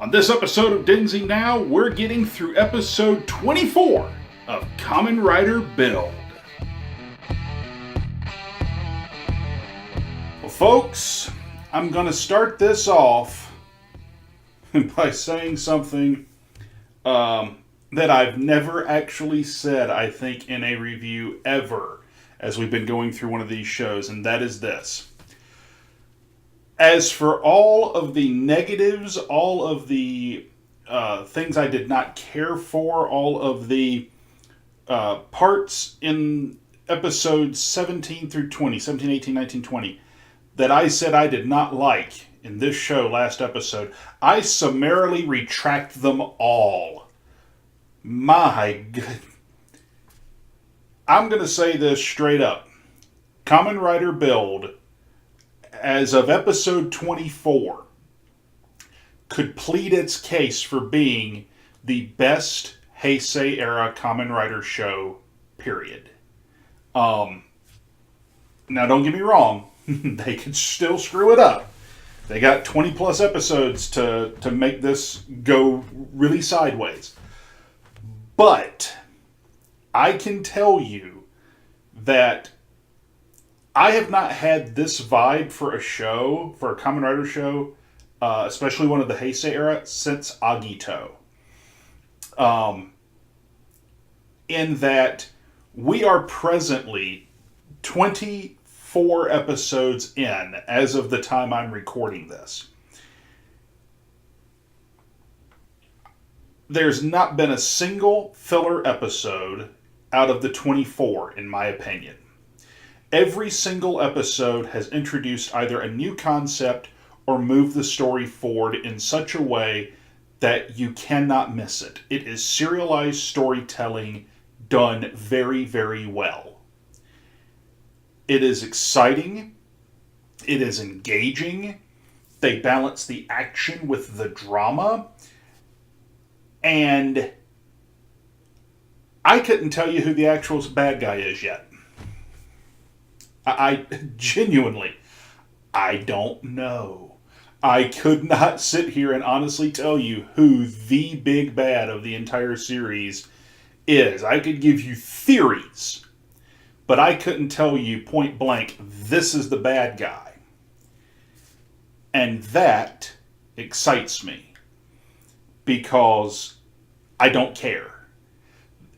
On this episode of DenziNow, we're getting through episode 24 of Kamen Rider Build. Well, folks, I'm going to start this off by saying something that I've never actually said, I think, in a review ever, as we've been going through one of these shows, and that is this. As for all of the negatives, all of the things I did not care for, all of the parts in episodes 17 through 20, 17, 18, 19, 20, that I said I did not like in this show last episode, I summarily retract them all. My God. I'm going to say this straight up. Kamen Rider Build, as of episode 24, could plead its case for being the best Heisei era Kamen Rider show, period. Now, don't get me wrong. They could still screw it up. They got 20 plus episodes to make this go really sideways. But I can tell you that I have not had this vibe for a show, for a Kamen Rider show, especially one of the Heisei era, since Agito. In that we are presently 24 episodes in as of the time I'm recording this. There's not been a single filler episode out of the 24, in my opinion. Every single episode has introduced either a new concept or moved the story forward in such a way that you cannot miss it. It is serialized storytelling done very, very well. It is exciting. It is engaging. They balance the action with the drama. And I couldn't tell you who the actual bad guy is yet. I genuinely, I don't know. I could not sit here and honestly tell you who the big bad of the entire series is. I could give you theories, but I couldn't tell you point blank, this is the bad guy. And that excites me because I don't care.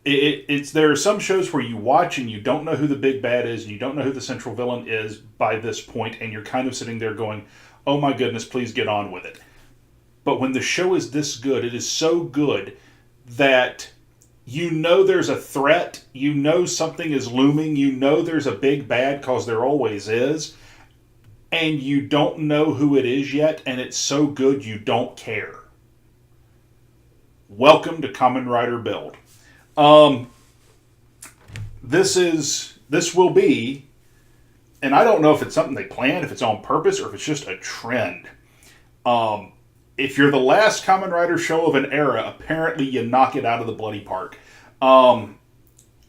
There are some shows where you watch and you don't know who the big bad is and you don't know who the central villain is by this point, and you're kind of sitting there going, oh my goodness, please get on with it. But when the show is this good, it is so good that you know there's a threat, you know something is looming, you know there's a big bad because there always is, and you don't know who it is yet, and it's so good you don't care. Welcome to Kamen Rider Build. This will be, and I don't know if it's something they planned, if it's on purpose, or if it's just a trend. If you're the last Kamen Rider show of an era, apparently you knock it out of the bloody park. Kamen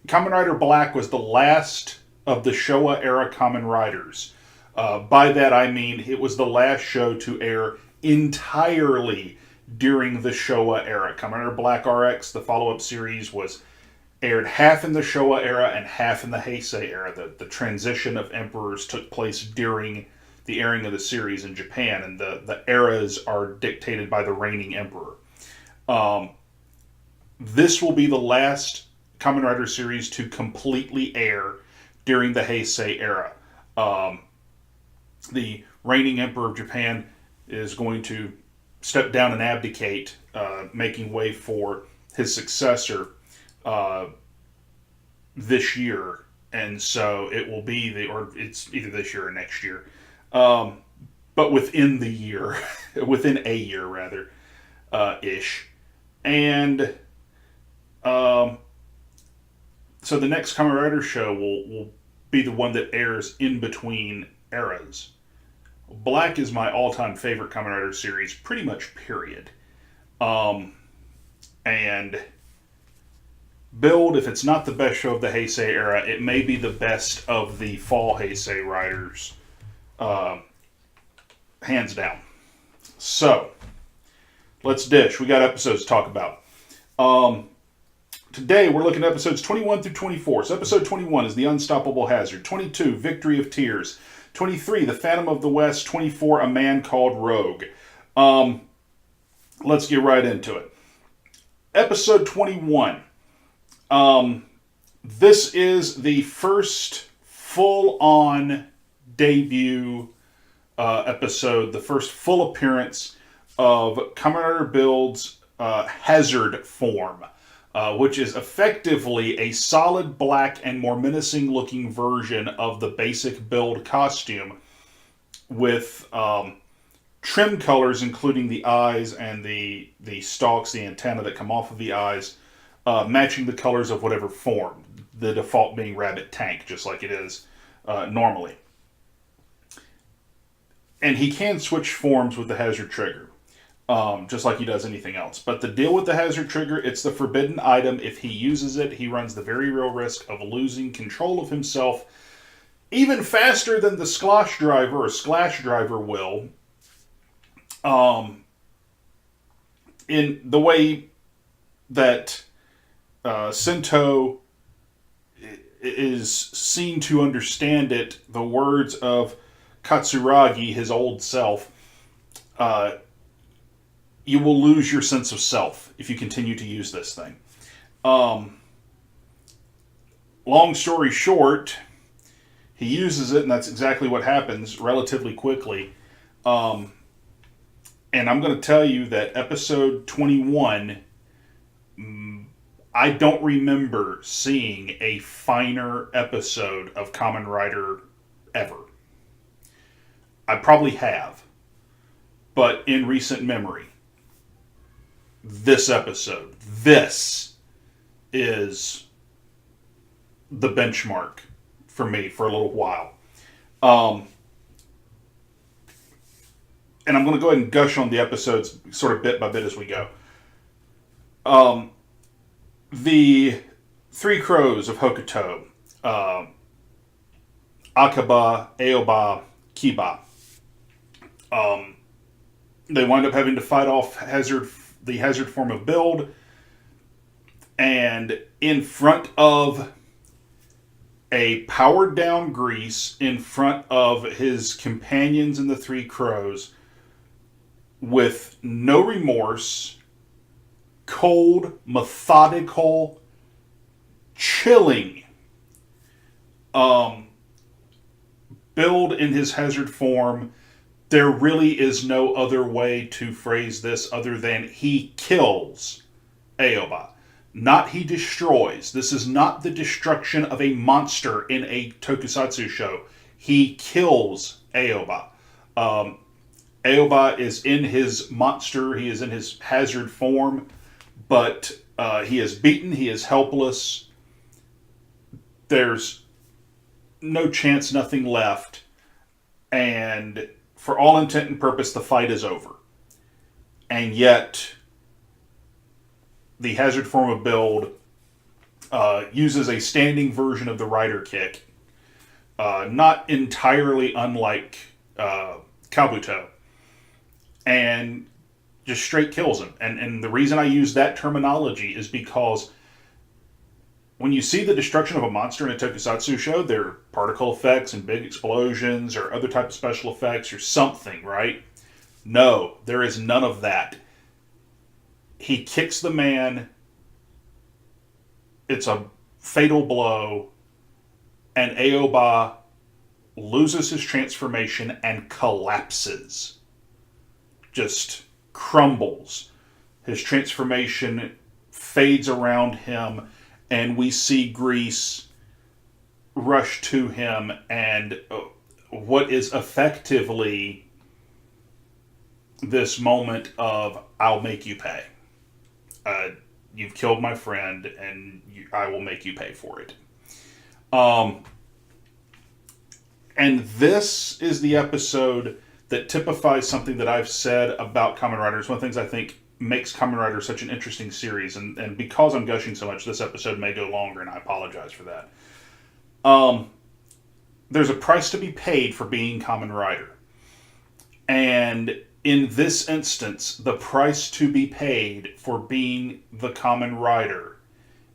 Rider Black was the last of the Showa era Kamen Riders. By that I mean it was the last show to air entirely during the Showa era. Kamen Rider Black RX, the follow-up series, was aired half in the Showa era and half in the Heisei era. The transition of emperors took place during the airing of the series in Japan, and the eras are dictated by the reigning emperor. This will be the last Kamen Rider series to completely air during the Heisei era. The reigning emperor of Japan is going to step down and abdicate, making way for his successor this year. And so it will be it's either this year or next year. But within the year, within a year rather, ish. And so the next Kamen Rider show will be the one that airs in between eras. Black is my all-time favorite Kamen Rider series, pretty much, period. And Build, if it's not the best show of the Heisei era, it may be the best of the fall Heisei Riders. Hands down. So, let's dish. We got episodes to talk about. Today we're looking at episodes 21 through 24. So episode 21 is The Unstoppable Hazard. 22, Victory of Tears. 23, The Phantom of the West. 24, A Man Called Rogue. Let's get right into it. Episode 21. This is the first full-on debut episode, the first full appearance of Kamen Rider Build's Hazard form, which is effectively a solid black and more menacing looking version of the basic build costume with trim colors including the eyes and the stalks, the antenna that come off of the eyes, matching the colors of whatever form, the default being Rabbit Tank, just like it is normally. And he can switch forms with the Hazard Trigger, just like he does anything else. But the deal with the Hazard Trigger, it's the forbidden item. If he uses it, he runs the very real risk of losing control of himself even faster than the Splash Driver will, in the way that Sento is seen to understand it, the words of Katsuragi, his old self, you will lose your sense of self if you continue to use this thing. Long story short, he uses it, and that's exactly what happens relatively quickly. And I'm going to tell you that episode 21, I don't remember seeing a finer episode of Kamen Rider ever. I probably have, but in recent memory, this episode, this is the benchmark for me for a little while. And I'm going to go ahead and gush on the episodes sort of bit by bit as we go. The Three Crows of Hokuto, Akaba, Aoba, Kiba. They wind up having to fight off the Hazard form of build, and in front of a powered down Grease, in front of his companions in the Three Crows, with no remorse, cold, methodical, chilling build in his Hazard form. There really is no other way to phrase this other than he kills Aoba. Not he destroys. This is not the destruction of a monster in a tokusatsu show. He kills Aoba. Aoba is in his monster, he is in his Hazard form, but he is beaten, he is helpless. There's no chance, nothing left, and for all intent and purpose, the fight is over. And yet, the Hazard form of build uses a standing version of the Rider Kick, not entirely unlike Kabuto, and just straight kills him. And the reason I use that terminology is because when you see the destruction of a monster in a tokusatsu show, there are particle effects and big explosions or other type of special effects or something, right? No, there is none of that. He kicks the man. It's a fatal blow. And Aoba loses his transformation and collapses. Just crumbles. His transformation fades around him, and we see Grease rush to him, and what is effectively this moment of, I'll make you pay. You've killed my friend, and I will make you pay for it. And this is the episode that typifies something that I've said about Kamen Rider. It's one of the things I think makes Kamen Rider such an interesting series, and because I'm gushing so much, this episode may go longer, and I apologize for that. There's a price to be paid for being Kamen Rider. And In this instance, the price to be paid for being the Kamen Rider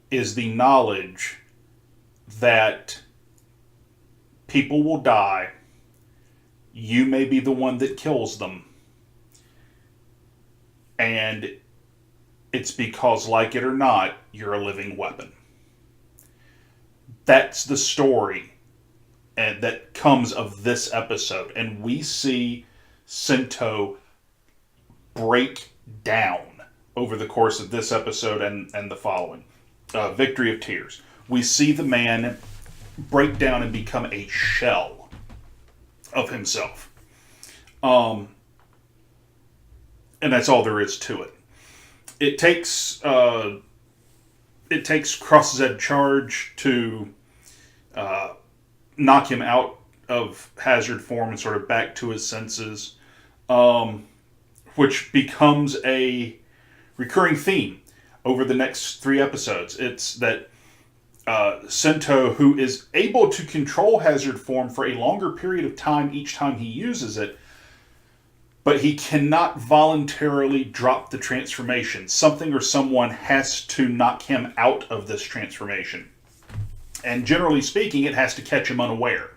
is the knowledge that people will die. You may be the one that kills them. And it's because, like it or not, you're a living weapon. That's the story that comes of this episode. And we see Sento break down over the course of this episode and the following. Victory of Tears. We see the man break down and become a shell of himself. And that's all there is to it. It takes Cross Z Charge to knock him out of hazard form and sort of back to his senses, which becomes a recurring theme over the next 3 episodes. It's that Sento, who is able to control hazard form for a longer period of time each time he uses it, but he cannot voluntarily drop the transformation. Something or someone has to knock him out of this transformation. And generally speaking, it has to catch him unaware.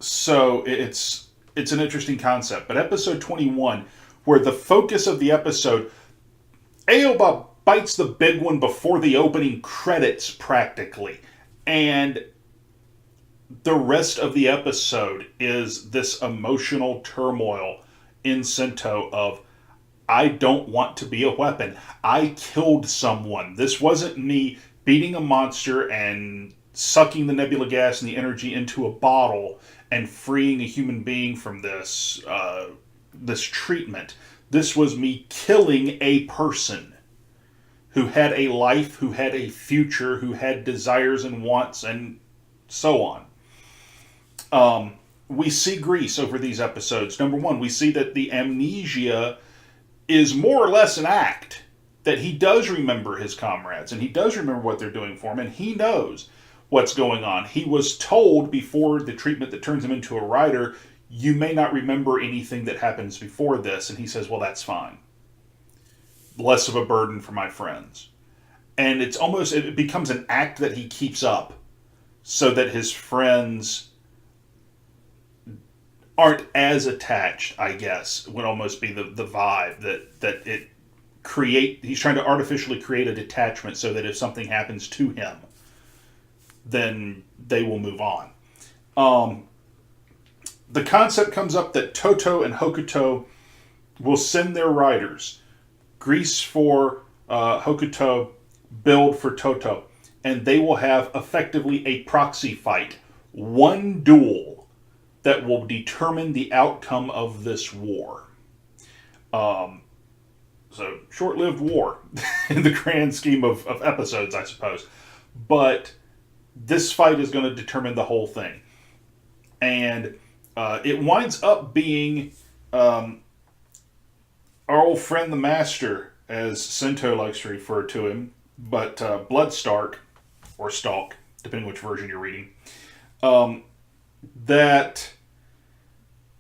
So it's an interesting concept. But episode 21, where the focus of the episode, Aoba bites the big one before the opening credits practically. And the rest of the episode is this emotional turmoil in Sento of, I don't want to be a weapon. I killed someone. This wasn't me beating a monster and sucking the nebula gas and the energy into a bottle and freeing a human being from this treatment. This was me killing a person who had a life, who had a future, who had desires and wants, and so on. We see Grease over these episodes. Number one, we see that the amnesia is more or less an act. That he does remember his comrades, and he does remember what they're doing for him, and he knows what's going on. He was told before the treatment that turns him into a rider, you may not remember anything that happens before this. And he says, well, that's fine. Less of a burden for my friends. And it becomes an act that he keeps up so that his friends aren't as attached, I guess, would almost be the vibe that it he's trying to artificially create a detachment so that if something happens to him, then they will move on. The concept comes up that Toto and Hokuto will send their riders, Grease for Hokuto, Build for Toto, and they will have effectively a proxy fight, one duel that will determine the outcome of this war. So, short-lived war in the grand scheme of episodes, I suppose. But this fight is going to determine the whole thing. And it winds up being our old friend the Master, as Sento likes to refer to him, but Bloodstark, or Stalk, depending which version you're reading, that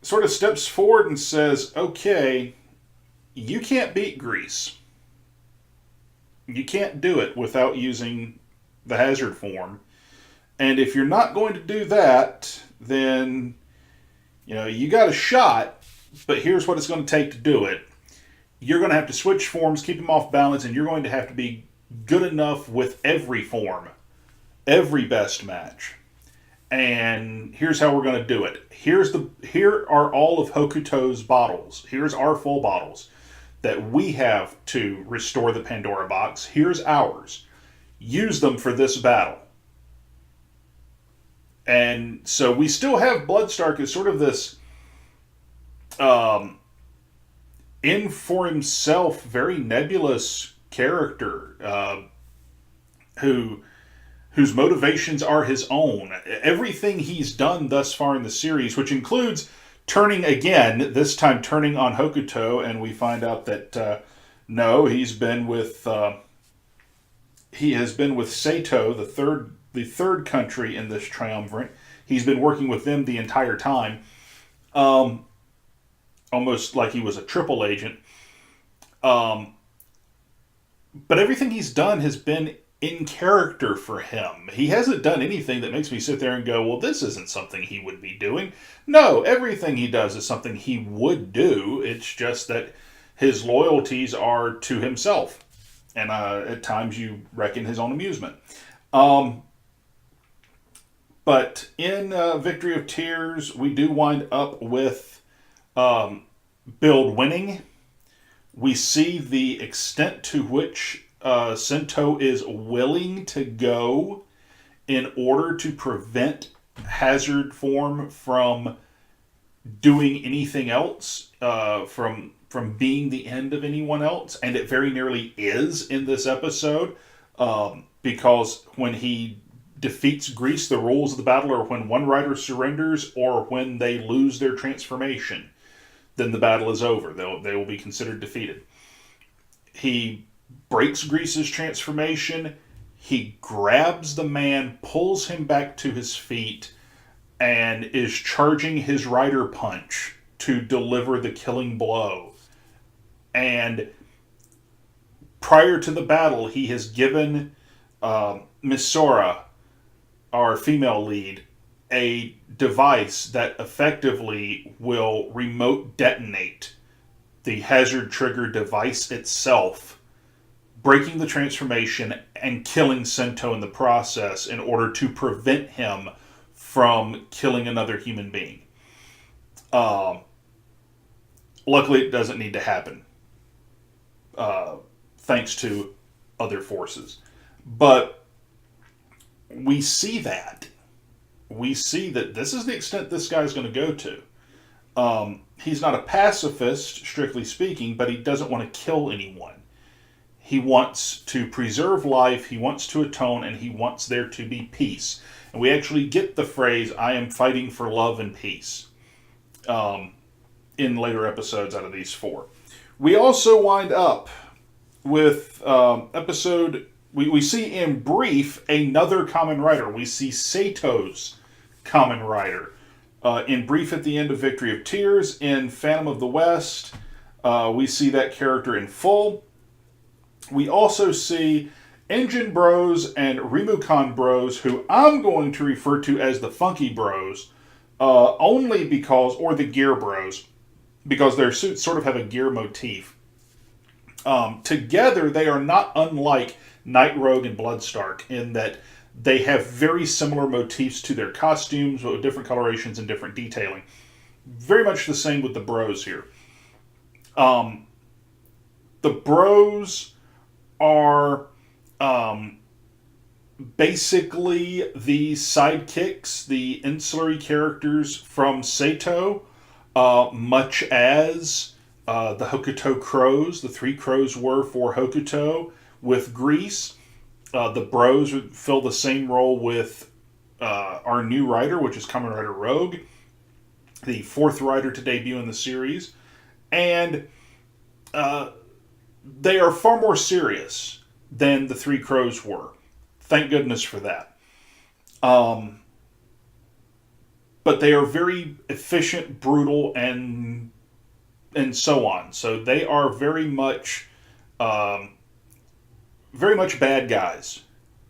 sort of steps forward and says, okay, you can't beat Grease. You can't do it without using the hazard form. And if you're not going to do that, then, you got a shot, but here's what it's going to take to do it. You're going to have to switch forms, keep them off balance, and you're going to have to be good enough with every form, every best match. And here's how we're going to do it. Here are all of Hokuto's bottles. Here's our full bottles that we have to restore the Pandora box. Here's ours. Use them for this battle. And so we still have Bloodstark as sort of this in for himself, very nebulous character whose motivations are his own. Everything he's done thus far in the series, which includes turning again, this time turning on Hokuto, and we find out that no, he has been with Sato, the third country in this triumvirate. He's been working with them the entire time. almost like he was a triple agent. Um, but everything he's done has been in character for him. He hasn't done anything that makes me sit there and go, well, this isn't something he would be doing. No, everything he does is something he would do. It's just that his loyalties are to himself. And at times you reckon his own amusement. But in Victory of Tears, we do wind up with Build winning. We see the extent to which Sento is willing to go in order to prevent Hazard Form from doing anything else, from being the end of anyone else, and it very nearly is in this episode, because when he defeats Grease, the rules of the battle are when one rider surrenders or when they lose their transformation, then the battle is over. They will be considered defeated. He breaks Grease's transformation. He grabs the man, pulls him back to his feet, and is charging his rider punch to deliver the killing blow. And prior to the battle, he has given Miss Sora, our female lead, a device that effectively will remote detonate the hazard trigger device itself, breaking the transformation and killing Sento in the process in order to prevent him from killing another human being. Luckily, it doesn't need to happen, thanks to other forces. But we see that. We see that this is the extent this guy's going to go to. He's not a pacifist, strictly speaking, but he doesn't want to kill anyone. He wants to preserve life, he wants to atone, and he wants there to be peace. And we actually get the phrase, I am fighting for love and peace, in later episodes out of these four. We also wind up with episode... We see in brief another Kamen Rider. We see Sato's Kamen Rider. In brief at the end of Victory of Tears. In Phantom of the West, we see that character in full. We also see Engine Bros and Rimukan Bros, who I'm going to refer to as the Funky Bros, only because, or the Gear Bros, because their suits sort of have a gear motif. Together, they are not unlike Night Rogue and Bloodstark in that they have very similar motifs to their costumes, but with different colorations and different detailing. Very much the same with the Bros here. The Bros are basically the sidekicks, the ancillary characters from Sato, much as the Hokuto Crows, the three crows were for Hokuto with Grease. The Bros fill the same role with our new rider, which is Kamen Rider Rogue, the fourth rider to debut in the series. And they are far more serious than the three crows were. Thank goodness for that. But they are very efficient, brutal, and so on. So they are very much bad guys,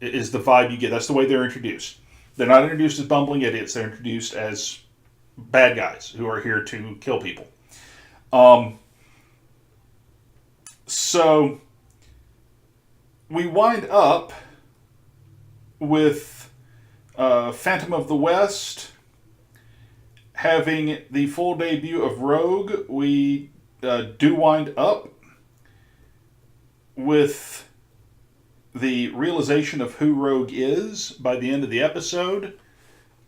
is the vibe you get. That's the way they're introduced. They're not introduced as bumbling idiots. They're introduced as bad guys who are here to kill people. So we wind up with Phantom of the West having the full debut of Rogue. We do wind up with the realization of who Rogue is by the end of the episode,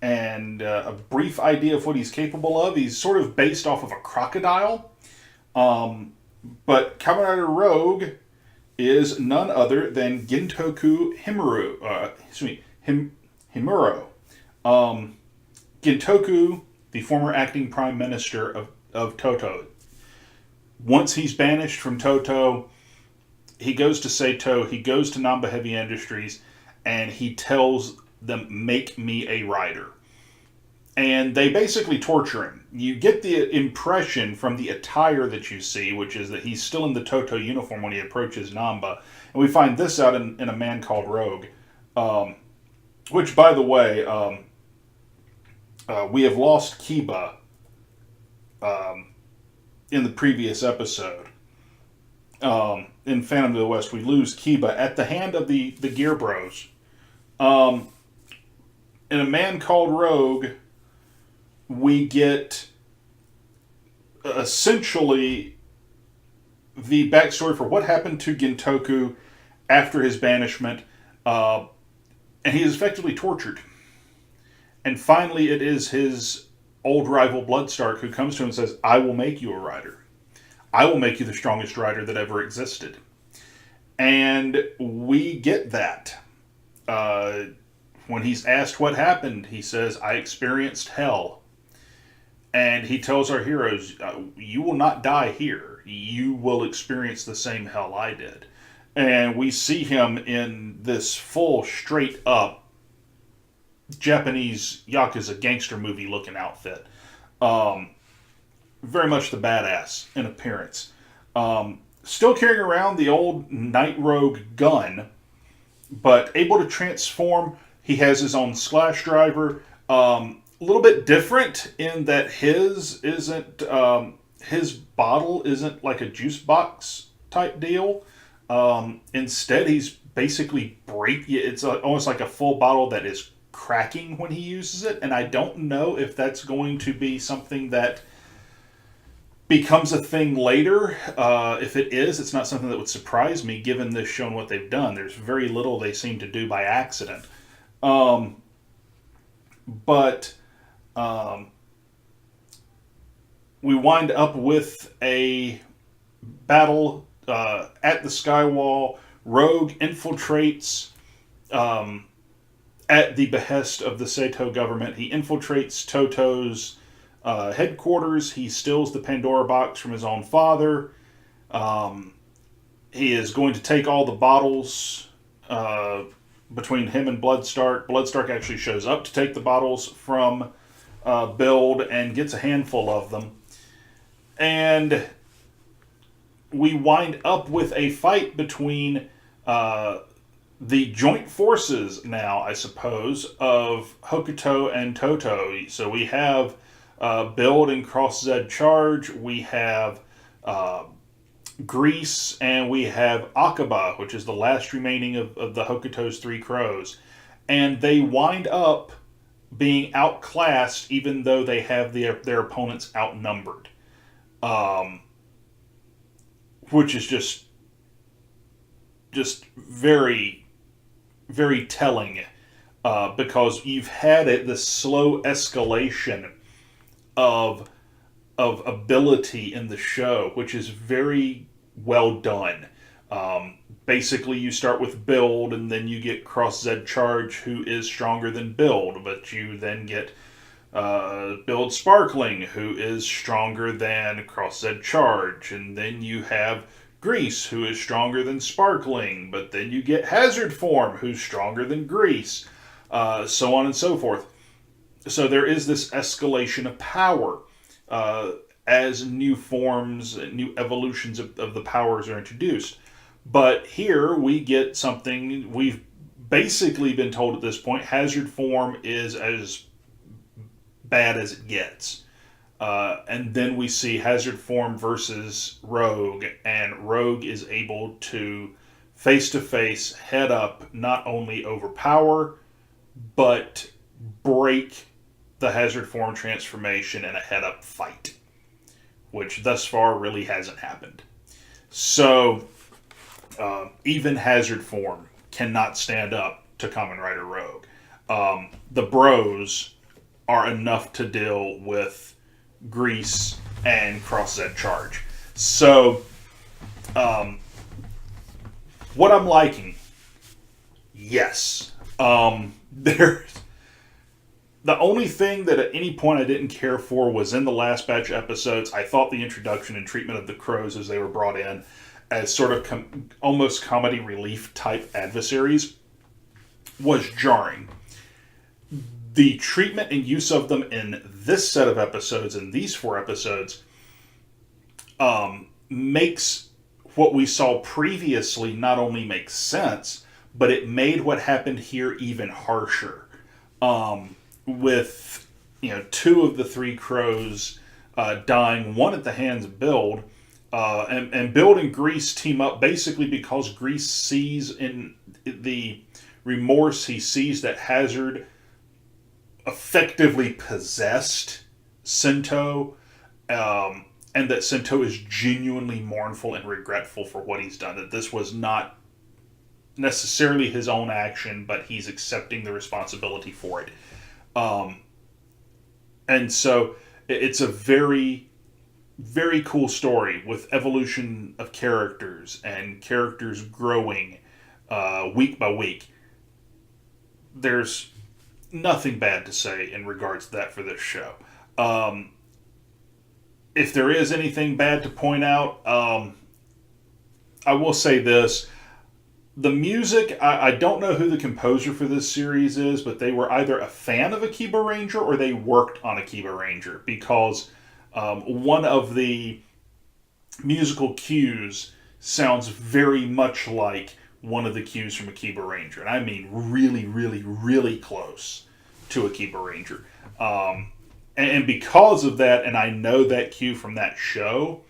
and a brief idea of what he's capable of. He's sort of based off of a crocodile, but Kamen Rider Rogue is none other than Gintoku Himuro. Gintoku, the former acting prime minister of Toto. Once he's banished from Toto, he goes to Sato, he goes to Namba Heavy Industries, and he tells them, make me a rider. And they basically torture him. you get the impression from the attire that you see, which is that he's still in the Toto uniform when he approaches Namba. And we find this out in A Man Called Rogue. Which, by the way, we have lost Kiba in the previous episode. In Phantom of the West, we lose Kiba at the hand of the Gear Bros. In A Man Called Rogue, we get essentially the backstory for what happened to Gintoku after his banishment, and he is effectively tortured. And finally, it is his old rival Bloodstark who comes to him and says, I will make you a rider. I will make you the strongest rider that ever existed. And we get that. When he's asked what happened, he says, I experienced hell. And he tells our heroes, you will not die here. You will experience the same hell I did. And we see him in this full, straight up Japanese Yakuza gangster movie looking outfit. Very much the badass in appearance. Still carrying around the old Night Rogue gun, but able to transform. He has his own slash driver. A little bit different in that his bottle isn't like a juice box type deal. Instead, he's basically it's almost like a full bottle that is cracking when he uses it, and I don't know if that's going to be something that becomes a thing later. If it is, it's not something that would surprise me, given this show and what they've done. There's very little they seem to do by accident. But we wind up with a battle at the Skywall. Rogue infiltrates at the behest of the Seto government. He infiltrates Toto's headquarters. He steals the Pandora box from his own father. He is going to take all the bottles between him and Bloodstark. Bloodstark actually shows up to take the bottles from Build and gets a handful of them. And we wind up with a fight between the joint forces now, I suppose, of Hokuto and Toto. So we have Build and Cross Z Charge, we have Grease, and we have Akaba, which is the last remaining of the Hokuto's three crows. And they wind up being outclassed, even though they have their opponents outnumbered. Which is just very, very telling, because you've had this slow escalation of ability in the show, which is very well done. Basically, you start with Build, and then you get Cross Z Charge, who is stronger than Build, but you then get Build Sparkling, who is stronger than Cross Z Charge, and then you have Grease, who is stronger than Sparkling, but then you get Hazard Form, who's stronger than Grease, so on and so forth. So there is this escalation of power as new forms, new evolutions of the powers are introduced. But here we get something we've basically been told at this point. Hazard Form is as bad as it gets. And then we see Hazard Form versus Rogue, and Rogue is able to face-to-face, head up, not only overpower, but break the Hazard Form transformation in a head-up fight, which thus far really hasn't happened. So, even Hazard Form cannot stand up to Kamen Rider Rogue. The Bros are enough to deal with Grease and Cross Z Charge. So, what I'm liking, yes. The only thing that at any point I didn't care for was in the last batch of episodes. I thought the introduction and treatment of the crows as they were brought in as sort of almost comedy relief type adversaries was jarring. the treatment and use of them in this set of episodes, in these 4 episodes, makes what we saw previously not only make sense, but it made what happened here even harsher. With 2 of the 3 crows dying, one at the hands of Build, and Build and Grease team up basically because Grease sees in the remorse, he sees that Hazard effectively possessed Sento, and that Sento is genuinely mournful and regretful for what he's done, that this was not necessarily his own action, but he's accepting the responsibility for it. And so it's a very, very cool story with evolution of characters and characters growing week by week. There's nothing bad to say in regards to that for this show. If there is anything bad to point out, I will say this. The music, I don't know who the composer for this series is, but they were either a fan of Akiba Ranger or they worked on Akiba Ranger, because one of the musical cues sounds very much like one of the cues from Akiba Ranger. And I mean really, really, really close to Akiba Ranger. And because of that, and I know that cue from that show,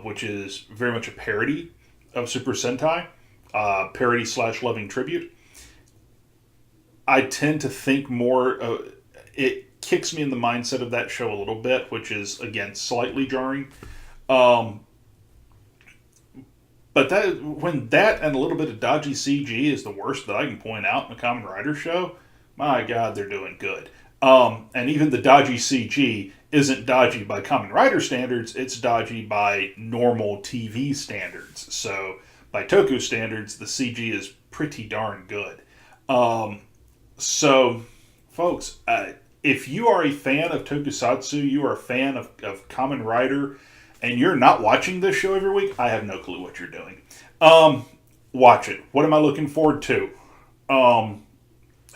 which is very much a parody of Super Sentai, parody / loving tribute, I tend to think more, it kicks me in the mindset of that show a little bit, which is, again, slightly jarring. But that, when that and a little bit of dodgy CG is the worst that I can point out in a Kamen Rider show, my God, they're doing good. And even the dodgy CG isn't dodgy by Kamen Rider standards, it's dodgy by normal TV standards. So, by Toku standards, the CG is pretty darn good. So, folks, if you are a fan of Tokusatsu, you are a fan of Kamen Rider, and you're not watching this show every week, I have no clue what you're doing. Watch it. What am I looking forward to?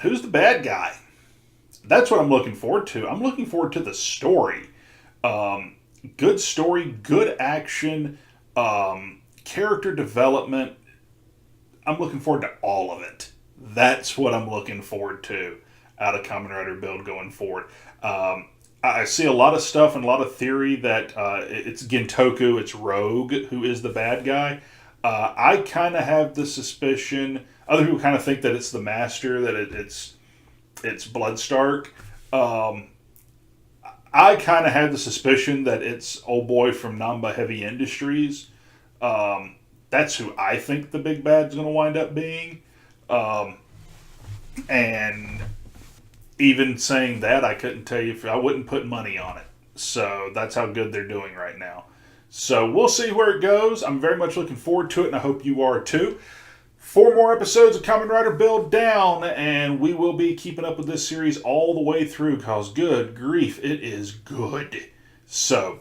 Who's the bad guy? That's what I'm looking forward to. I'm looking forward to the story. Good story, good action, character development. I'm looking forward to all of it. That's what I'm looking forward to out of Kamen Rider Build going forward. I see a lot of stuff and a lot of theory that it's Gintoku, it's Rogue, who is the bad guy. I kind of have the suspicion, other people kind of think that it's the Master, that it's Bloodstark. I kind of have the suspicion that it's old boy from Namba Heavy Industries. That's who I think the big bad's going to wind up being. And even saying that, I couldn't tell you if I wouldn't put money on it. So that's how good they're doing right now. So we'll see where it goes. I'm very much looking forward to it, and I hope you are too. 4 more episodes of Kamen Rider Build down, and we will be keeping up with this series all the way through, because good grief, it is good. So,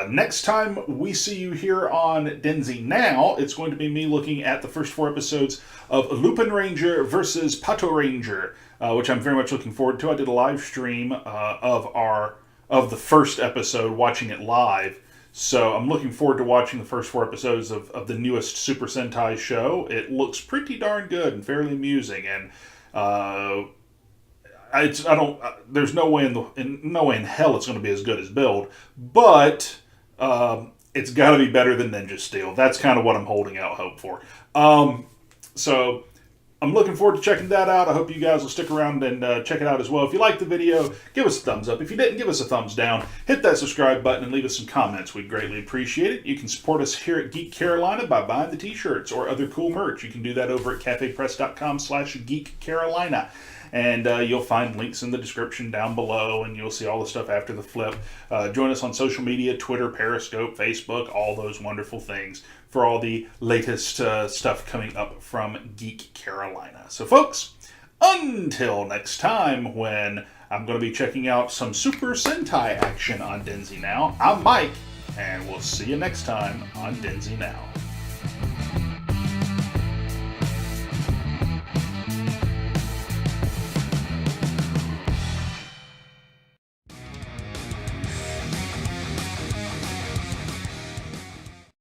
next time we see you here on DenziNow, it's going to be me looking at the first 4 episodes of Lupin Ranger versus Pato Ranger, which I'm very much looking forward to. I did a live stream of the first episode, watching it live. So I'm looking forward to watching the first 4 episodes of the newest Super Sentai show. It looks pretty darn good and fairly amusing, and there's no way in hell it's going to be as good as Build, but it's got to be better than Ninja Steel. That's kind of what I'm holding out hope for. So I'm looking forward to checking that out. I hope you guys will stick around and check it out as well. If you liked the video, give us a thumbs up. If you didn't, give us a thumbs down. Hit that subscribe button and leave us some comments. We'd greatly appreciate it. You can support us here at Geek Carolina by buying the t-shirts or other cool merch. You can do that over at cafepress.com/geekcarolina. And you'll find links in the description down below, and you'll see all the stuff after the flip. Join us on social media, Twitter, Periscope, Facebook, all those wonderful things for all the latest stuff coming up from Geek Carolina. So, folks, until next time, when I'm going to be checking out some Super Sentai action on DenziNow, I'm Mike, and we'll see you next time on DenziNow.